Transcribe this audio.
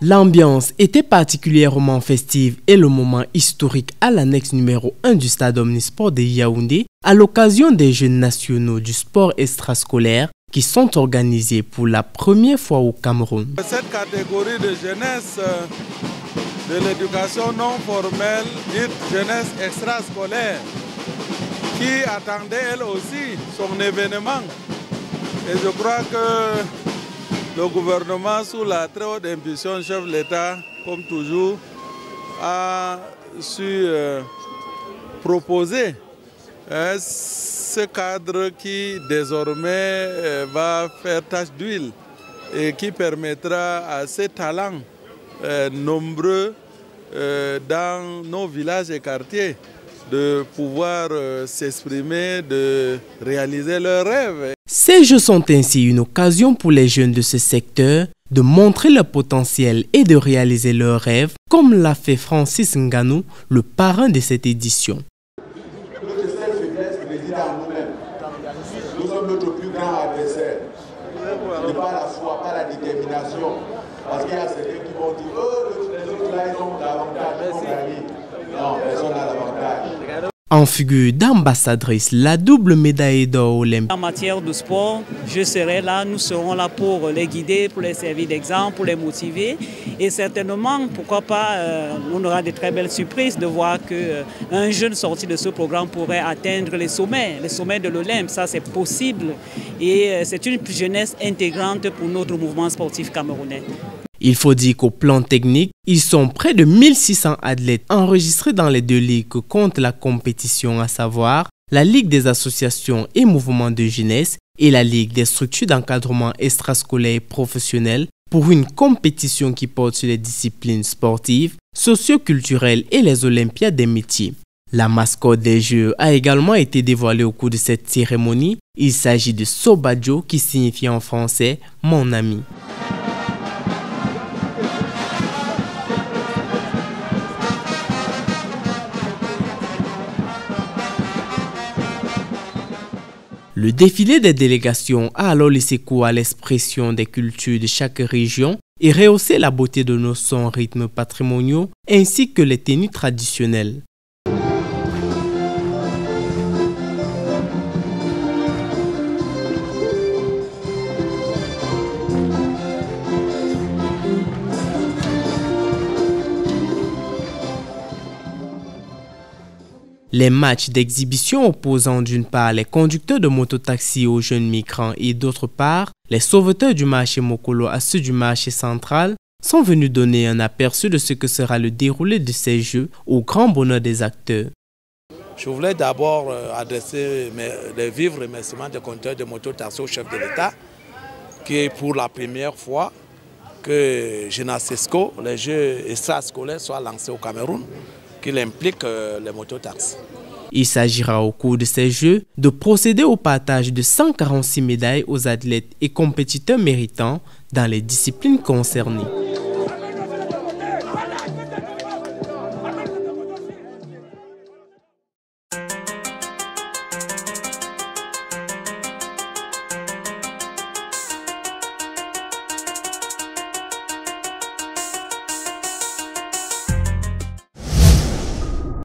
L'ambiance était particulièrement festive et le moment historique à l'annexe numéro 1 du stade Omnisport de Yaoundé à l'occasion des Jeux nationaux du sport extrascolaire qui sont organisés pour la première fois au Cameroun. Cette catégorie de jeunesse de l'éducation non formelle, dite jeunesse extrascolaire, qui attendait elle aussi son événement. Et je crois que le gouvernement, sous la très haute impulsion du chef de l'État, comme toujours, a su proposer ce cadre qui désormais va faire tache d'huile et qui permettra à ces talents nombreux dans nos villages et quartiers de pouvoir s'exprimer, de réaliser leurs rêves. Ces Jeux sont ainsi une occasion pour les jeunes de ce secteur de montrer leur potentiel et de réaliser leurs rêves, comme l'a fait Francis Nganou, le parrain de cette édition. Notre seule faiblesse réside en nous-mêmes. Nous sommes notre plus grand adversaire. Et pas la foi, pas la détermination. Parce qu'il y a certains qui vont dire les autres là, ils ont l'avantage, ils vont gagner. Non, personne n'a l'avantage. En figure d'ambassadrice, la double médaille d'or olympique. En matière de sport, je serai là, nous serons là pour les guider, pour les servir d'exemple, pour les motiver. Et certainement, pourquoi pas, on aura de très belles surprises de voir qu'un jeune sorti de ce programme pourrait atteindre les sommets de l'Olympe. Ça, c'est possible. Et c'est une jeunesse intégrante pour notre mouvement sportif camerounais. Il faut dire qu'au plan technique, ils sont près de 1600 athlètes enregistrés dans les deux ligues que compte la compétition, à savoir la Ligue des associations et mouvements de jeunesse et la Ligue des structures d'encadrement extrascolaire et professionnel pour une compétition qui porte sur les disciplines sportives, socio-culturelles et les olympiades des métiers. La mascotte des Jeux a également été dévoilée au cours de cette cérémonie. Il s'agit de Sobadjo qui signifie en français « mon ami ». Le défilé des délégations a alors laissé cours à l'expression des cultures de chaque région et rehaussé la beauté de nos sons rythmes patrimoniaux ainsi que les tenues traditionnelles. Les matchs d'exhibition opposant d'une part les conducteurs de mototaxi aux jeunes migrants et d'autre part les sauveteurs du marché Mokolo à ceux du marché central sont venus donner un aperçu de ce que sera le déroulé de ces Jeux au grand bonheur des acteurs. Je voulais d'abord adresser les vifs remerciements des conducteurs de mototaxi au chef de l'État qui est pour la première fois que Genasesco, les Jeux extrascolaires, soient lancés au Cameroun, qu'il implique les mototaxis. Il s'agira au cours de ces Jeux de procéder au partage de 146 médailles aux athlètes et compétiteurs méritants dans les disciplines concernées.